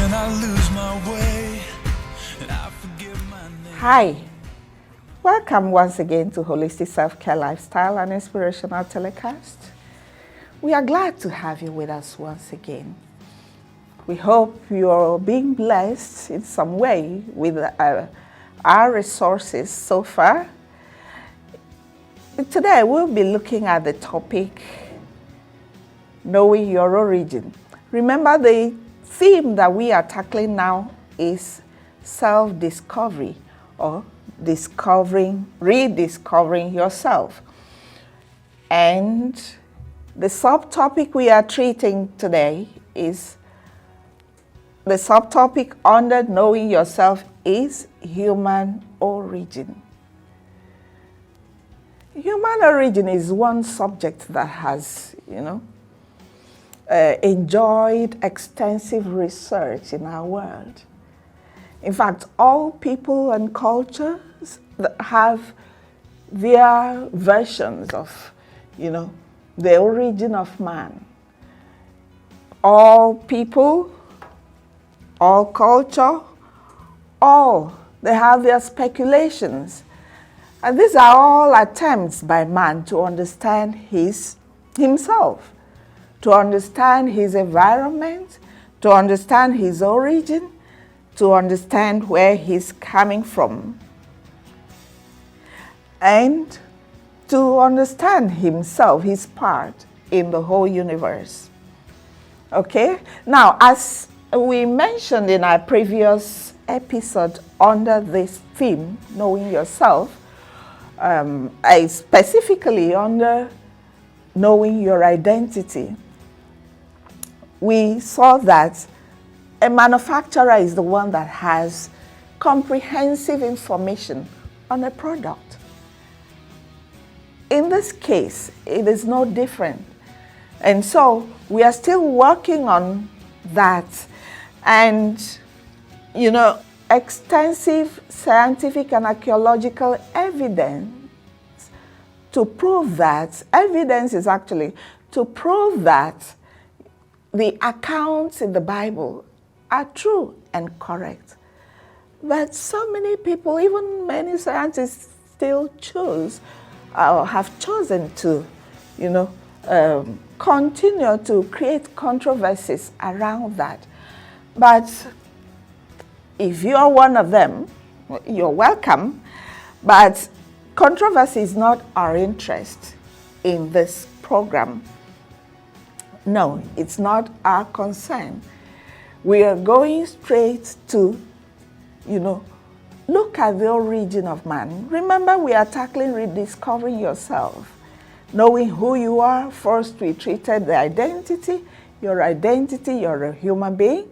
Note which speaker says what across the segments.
Speaker 1: when I lose my way and I forget my name.
Speaker 2: Hi, welcome once again to Holistic Self-Care Lifestyle and Inspirational Telecast. We are glad to have you with us once again. We hope you're being blessed in some way with our resources so far. Today we'll be looking at the topic, knowing your origin. Remember, the theme that we are tackling now is self-discovery, or rediscovering yourself. And the subtopic we are treating today is, the subtopic under knowing yourself is human origin. Human origin is one subject that has, enjoyed extensive research in our world. In fact, all people and cultures have their versions of, the origin of man. All people, all culture, they have their speculations. And these are all attempts by man to understand himself, to understand his environment, to understand his origin, to understand where he's coming from, and to understand himself, his part in the whole universe. Okay? Now, as we mentioned in our previous episode under this theme, knowing yourself, specifically under knowing your identity, we saw that a manufacturer is the one that has comprehensive information on a product. In this case, it is no different. And so we are still working on that. And, extensive scientific and archaeological evidence to prove that, the accounts in the Bible are true and correct. But so many people, even many scientists, still have chosen to, continue to create controversies around that. But if you're one of them, you're welcome. But controversy is not our interest in this program. No, it's not our concern. We are going straight to, look at the origin of man. Remember, we are tackling rediscovering yourself. Knowing who you are. First, we treated the identity. You're a human being.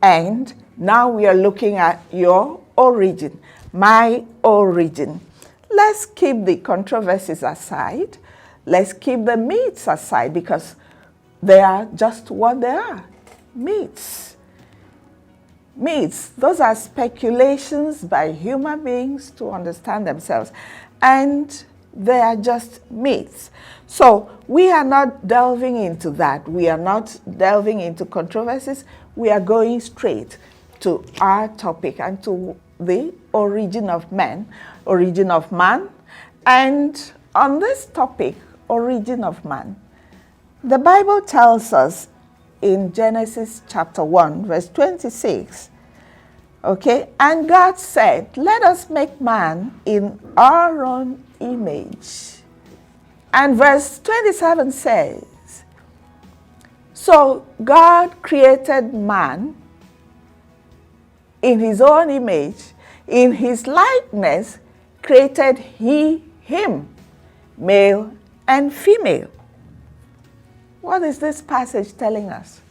Speaker 2: And now we are looking at your origin, my origin. Let's keep the controversies aside. Let's keep the myths aside, because they are just what they are, myths. Myths, those are speculations by human beings to understand themselves, and they are just myths. So we are not delving into that. We are not delving into controversies. We are going straight to our topic and to the origin of man. And on this topic, origin of man, the Bible tells us in Genesis chapter 1, verse 26, okay, and God said, let us make man in our own image. And verse 27 says, so God created man in his own image, in his likeness created he him, male and female. What is this passage telling us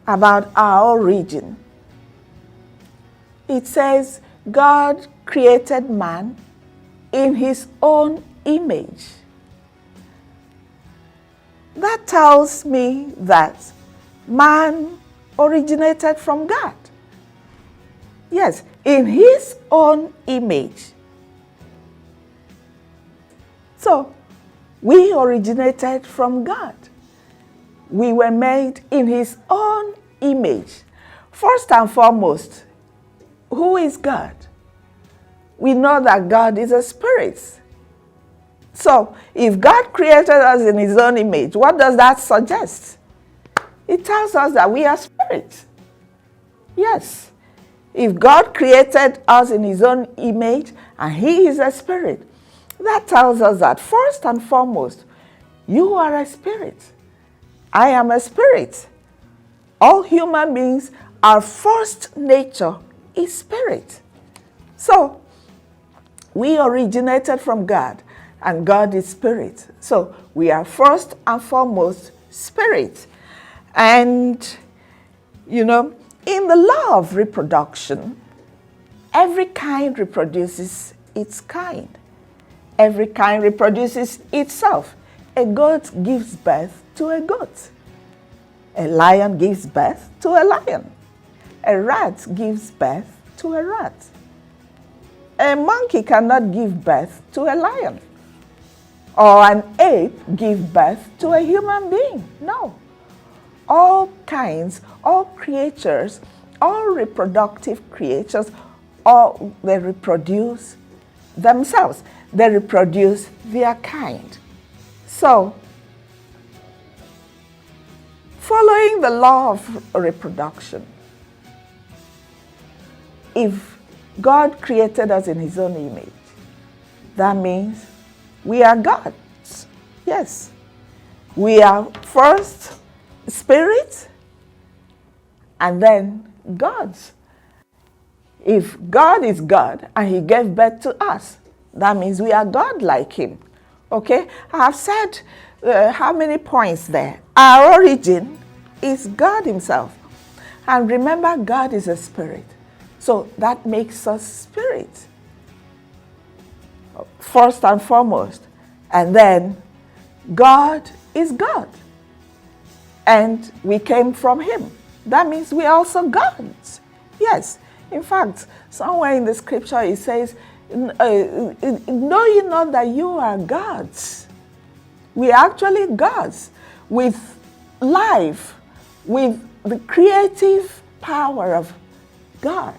Speaker 2: about our origin? It says God created man in his own image. That tells me that man originated from God. Yes, in his own image. So, we originated from God. We were made in his own image. First and foremost, who is God? We know that God is a spirit. So, if God created us in his own image, what does that suggest? It tells us that we are spirit. Yes. If God created us in his own image and he is a spirit, that tells us that first and foremost, you are a spirit. I am a spirit. All human beings, our first nature is spirit. So, we originated from God, and God is spirit. So, we are first and foremost spirit. And, in the law of reproduction, every kind reproduces its kind. Every kind reproduces itself. A goat gives birth to a goat. A lion gives birth to a lion. A rat gives birth to a rat. A monkey cannot give birth to a lion. Or an ape give birth to a human being. No. All kinds, all creatures, all reproductive creatures, they reproduce themselves. They reproduce their kind. So, following the law of reproduction, if God created us in his own image, that means we are gods. Yes. We are first spirit and then gods. If God is God and he gave birth to us, that means we are God like him. Okay? I have said how many points there? Our origin is God himself. And remember, God is a spirit. So that makes us spirit. First and foremost. And then God is God. And we came from him. That means we are also gods. Yes. In fact, somewhere in the scripture it says, know ye not that you are gods? We are actually gods with life, with the creative power of God,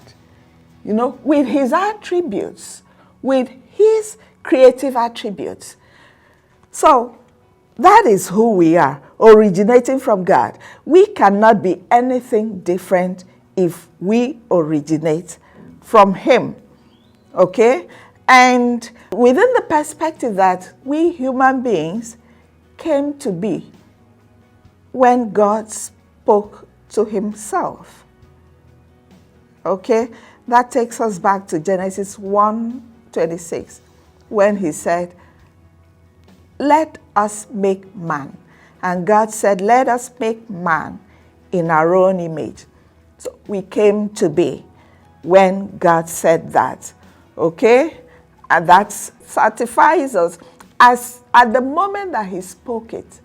Speaker 2: with his attributes, with his creative attributes. So that is who we are, originating from God. We cannot be anything different if we originate from him. Okay? And within the perspective that we human beings came to be when God spoke to himself. Okay? That takes us back to Genesis 1:26, when he said, let us make man. And God said, let us make man in our own image. So we came to be when God said that. Okay? And that certifies us. As at the moment that he spoke it,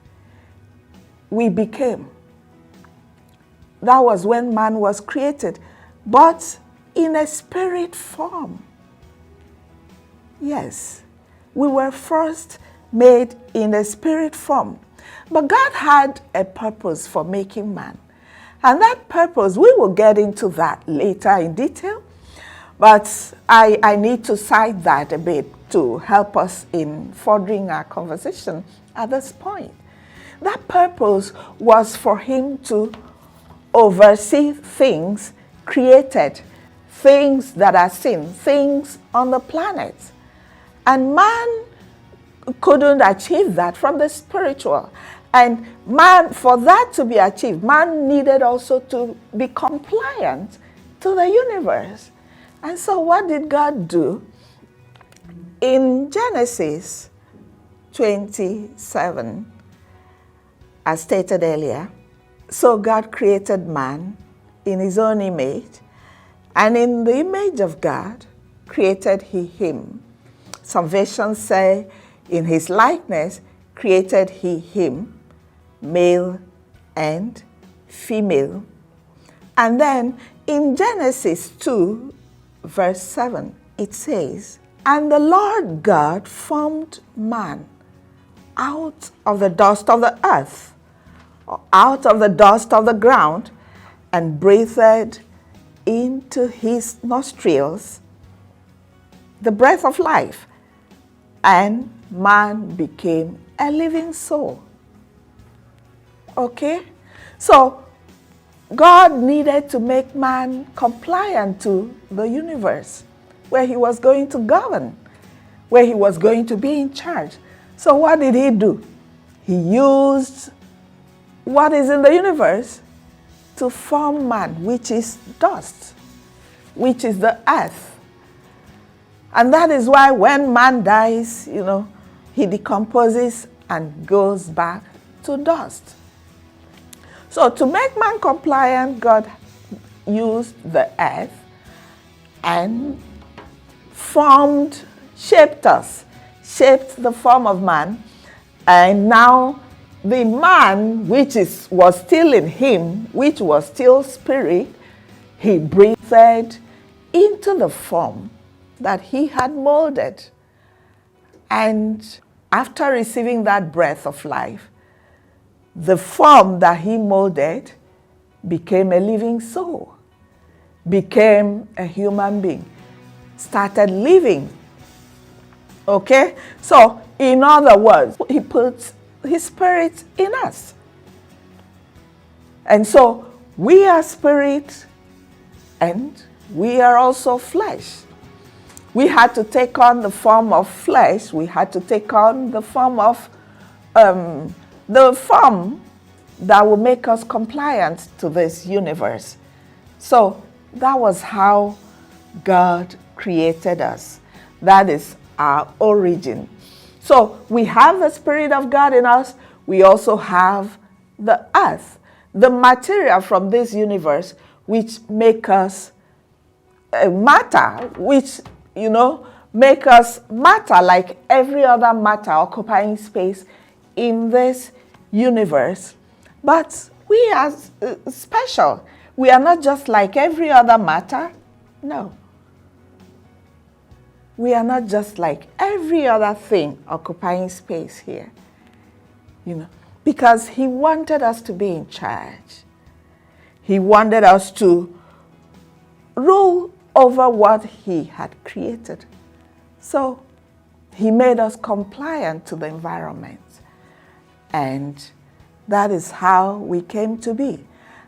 Speaker 2: we became. That was when man was created, but in a spirit form. Yes, we were first made in a spirit form. But God had a purpose for making man. And that purpose, we will get into that later in detail. But I need to cite that a bit to help us in furthering our conversation at this point. That purpose was for him to oversee things created, things that are seen, things on the planet. And man couldn't achieve that from the spiritual. And man, for that to be achieved, man needed also to be compliant to the universe. And so what did God do? In Genesis 27, as stated earlier, so God created man in his own image, and in the image of God created he him. Some versions say, in his likeness created he him, male and female. And then in Genesis 2, verse 7, it says, and the Lord God formed man out of the dust of the earth, or out of the dust of the ground, and breathed into his nostrils the breath of life, and man became a living soul. Okay? So, God needed to make man compliant to the universe, where he was going to govern, where he was going to be in charge. So what did he do? He used what is in the universe to form man, which is dust, which is the earth. And that is why when man dies, he decomposes and goes back to dust. So to make man compliant, God used the earth and shaped us, shaped the form of man. And now the man, which was still in him, which was still spirit, he breathed into the form that he had molded. And after receiving that breath of life, the form that he molded became a living soul, became a human being, started living. Okay? So, in other words, he puts his spirit in us. And so, we are spirit and we are also flesh. We had to take on the form of flesh. We had to take on the form of the form that will make us compliant to this universe. So that was how God created us. That is our origin. So we have the Spirit of God in us. We also have the earth, the material from this universe, which make us matter, which, make us matter like every other matter occupying space in this universe. But we are special. We are not just like every other matter. No. We are not just like every other thing occupying space here. Because he wanted us to be in charge. He wanted us to rule over what he had created. So he made us compliant to the environment. And that is how we came to be.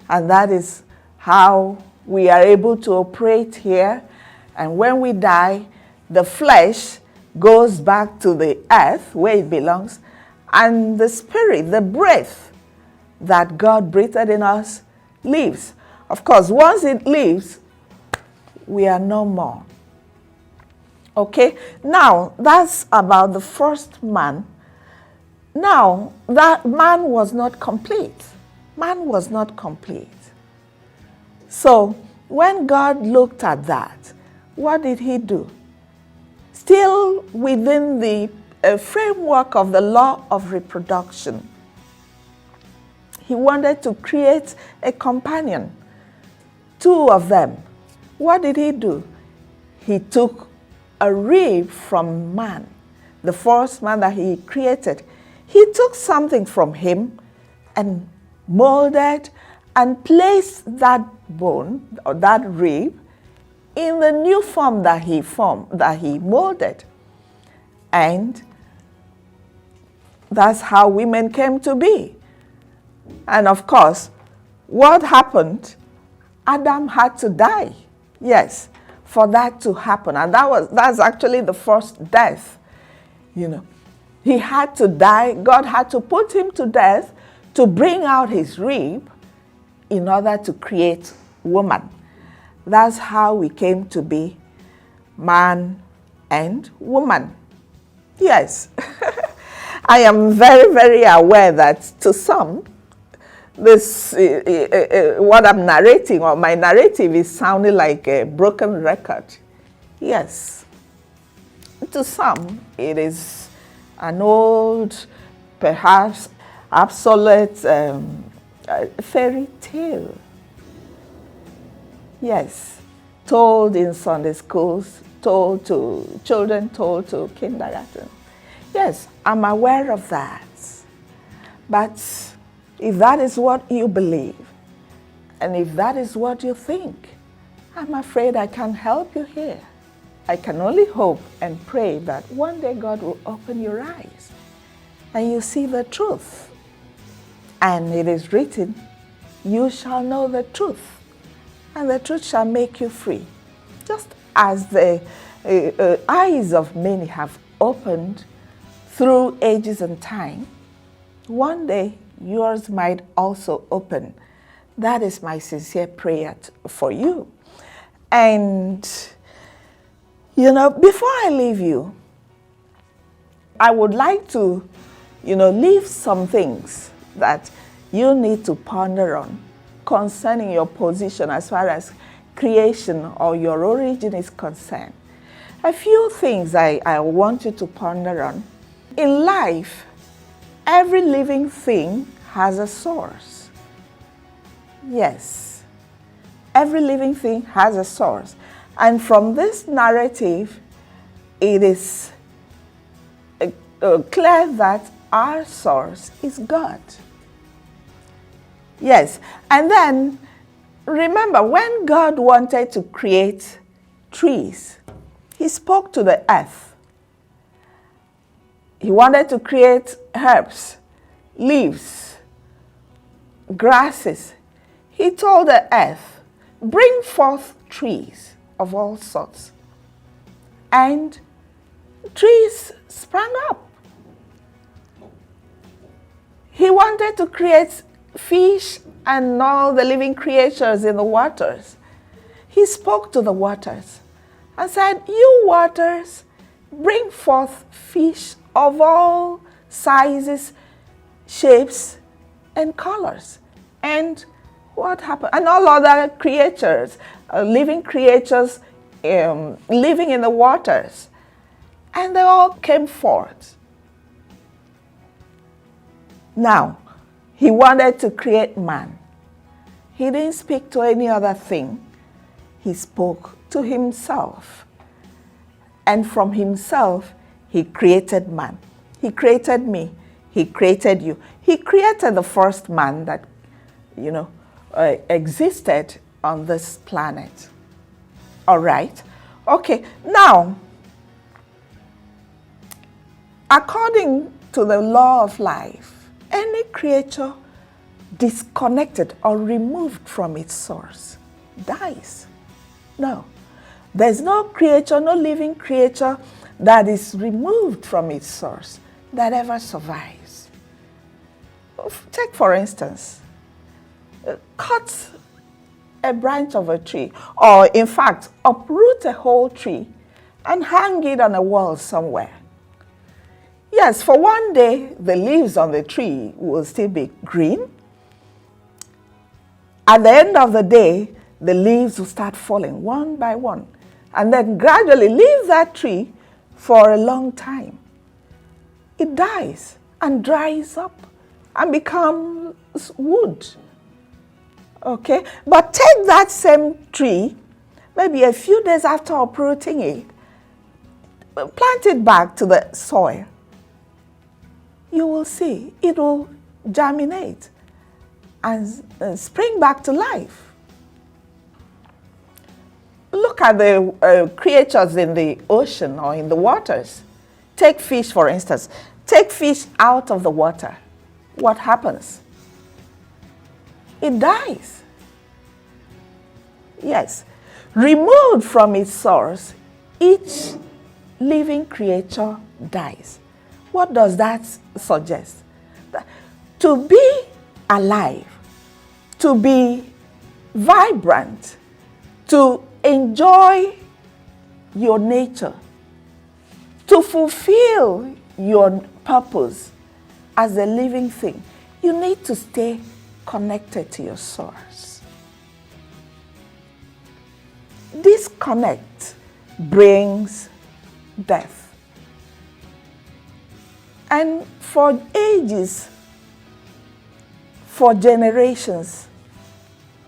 Speaker 2: And that is how we are able to operate here. And when we die, the flesh goes back to the earth where it belongs. And the spirit, the breath that God breathed in us, leaves. Of course, once it leaves, we are no more. Okay? Now, that's about the first man. Now, that man was not complete. Man was not complete. So, when God looked at that, what did he do? Still within the framework of the law of reproduction, he wanted to create a companion, two of them. What did he do? He took a rib from man, the first man that he created. He took something from him and molded and placed that bone or that rib in the new form that he molded. And that's how women came to be. And of course, what happened? Adam had to die. Yes, for that to happen. And that's actually the first death. He had to die. God had to put him to death to bring out his rib in order to create woman. That's how we came to be, man and woman. Yes. I am very, very aware that to some, this what I'm narrating, or my narrative, is sounding like a broken record. Yes. To some, it is an old, perhaps obsolete fairy tale. Yes. Told in Sunday schools, told to children, told to kindergarten. Yes, I'm aware of that. But if that is what you believe, And if that is what you think, I'm afraid I can't help you here. I can only hope and pray that one day God will open your eyes and you see the truth. And it is written, you shall know the truth, and the truth shall make you free. Just as the eyes of many have opened through ages and time, one day yours might also open. That is my sincere prayer for you. And, before I leave you, I would like to, leave some things that you need to ponder on concerning your position as far as creation or your origin is concerned. A few things I want you to ponder on. In life, every living thing has a source. Yes, every living thing has a source. And from this narrative, it is clear that our source is God. Yes, and then remember, when God wanted to create trees, He spoke to the earth. He wanted to create herbs, leaves, grasses. He told the earth, bring forth trees of all sorts. And trees sprang up. He wanted to create fish and all the living creatures in the waters. He spoke to the waters and said, you waters, bring forth fish of all sizes, shapes, and colors. And what happened? And all other creatures, living creatures living in the waters. And they all came forth. Now, He wanted to create man. He didn't speak to any other thing. He spoke to Himself. And from Himself, He created man. He created me. He created you. He created the first man that, existed on this planet. All right? Okay, now, according to the law of life, any creature disconnected or removed from its source dies. No, there's no creature, no living creature that is removed from its source that ever survives. Take, for instance, cut a branch of a tree, or in fact, uproot a whole tree and hang it on a wall somewhere. Yes, for one day, the leaves on the tree will still be green. At the end of the day, the leaves will start falling one by one, and then gradually leave that tree for a long time. It dies and dries up and becomes wood. Okay? But take that same tree, maybe a few days after uprooting it, plant it back to the soil. You will see it will germinate and spring back to life. Look at the creatures in the ocean or in the waters. Take fish, for instance. Take fish out of the water. What happens? It dies. Yes. Removed from its source, each living creature dies. What does that suggest? That to be alive, to be vibrant, to enjoy your nature, to fulfill your purpose as a living thing, you need to stay connected to your source. Disconnect brings death. And for ages, for generations,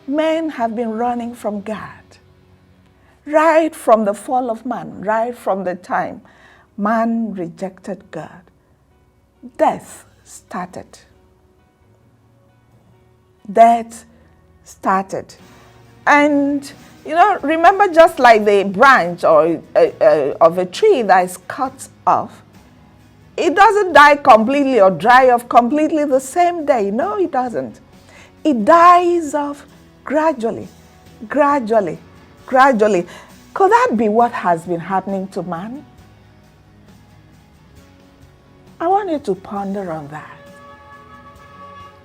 Speaker 2: men have been running from God. Right from the fall of man, right from the time man rejected God, death started. Death started. And remember, just like the branch or of a tree that is cut off, it doesn't die completely or dry off completely the same day. No, it doesn't. It dies off gradually, gradually, gradually. Could that be what has been happening to man? I want you to ponder on that.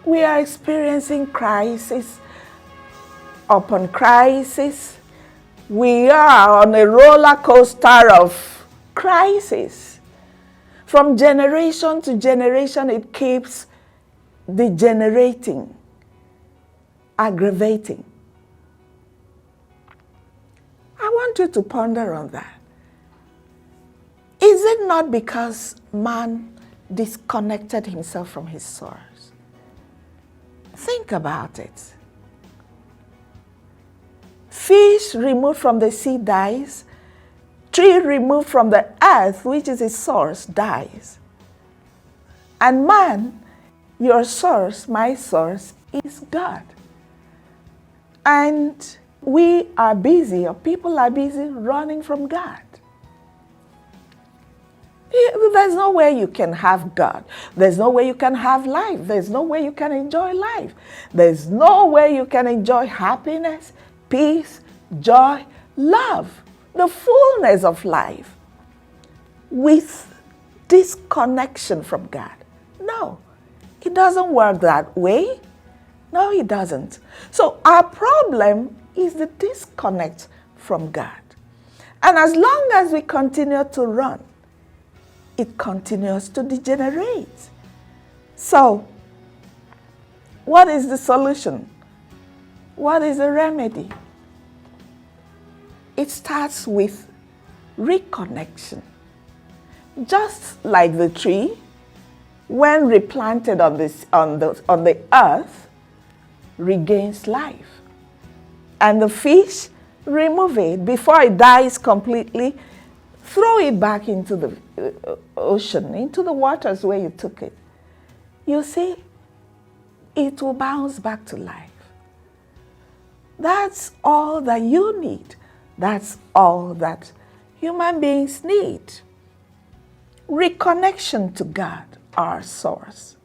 Speaker 2: We are experiencing crisis upon crisis. We are on a roller coaster of crisis. From generation to generation, it keeps degenerating, aggravating. I want you to ponder on that. Is it not because man disconnected himself from his source? Think about it. Fish removed from the sea dies. Tree removed from the earth, which is its source, dies. And man, your source, my source, is God. And we are busy, or people are busy running from God. There's no way you can have God. There's no way you can have life. There's no way you can enjoy life. There's no way you can enjoy happiness, peace, joy, love, the fullness of life with disconnection from God. No, it doesn't work that way. No, it doesn't. So our problem is the disconnect from God. And as long as we continue to run, it continues to degenerate. So, what is the solution? What is the remedy? It starts with reconnection. Just like the tree, when replanted on the earth, regains life. And the fish, remove it before it dies completely. Throw it back into the ocean, into the waters where you took it. You see, it will bounce back to life. That's all that you need. That's all that human beings need. Reconnection to God, our source.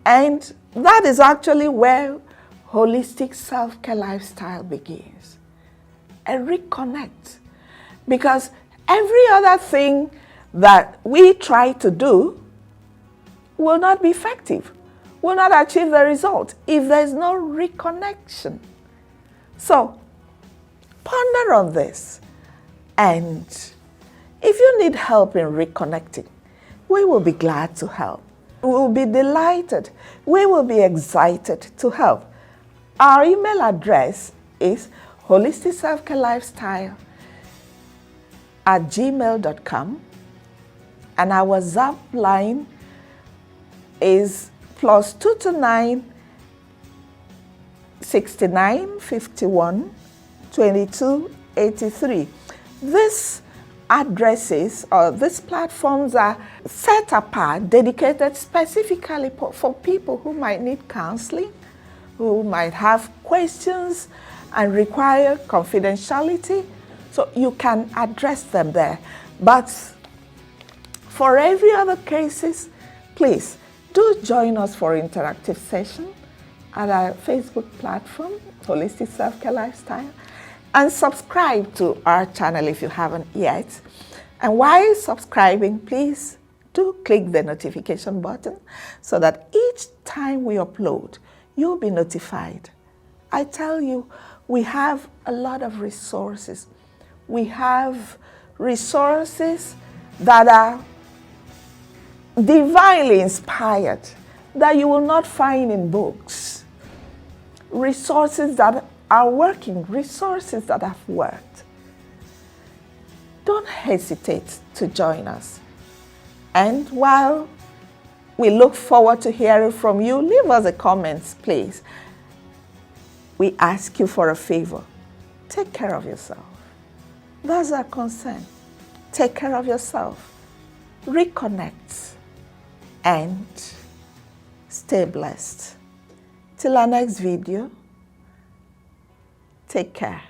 Speaker 2: And that is actually where holistic self-care lifestyle begins. And reconnect. Because every other thing that we try to do will not be effective, will not achieve the result if there's no reconnection. So, ponder on this. And if you need help in reconnecting, we will be glad to help. We will be delighted. We will be excited to help. Our email address is holisticselfcarelifestyle@gmail.com, and our WhatsApp line is +229 69 51 22 83. These addresses or these platforms are set apart, dedicated specifically for people who might need counseling, who might have questions and require confidentiality. So you can address them there. But for every other cases, please do join us for interactive session at our Facebook platform, Holistic Self-Care Lifestyle, and subscribe to our channel if you haven't yet. And while subscribing, please do click the notification button so that each time we upload, you'll be notified. I tell you, we have a lot of resources. We have resources that are divinely inspired, that you will not find in books. Resources that are working, resources that have worked. Don't hesitate to join us. And while we look forward to hearing from you, leave us a comment, please. We ask you for a favor. Take care of yourself. That's our concern. Take care of yourself. Reconnect and stay blessed. Till Until our next video, take care.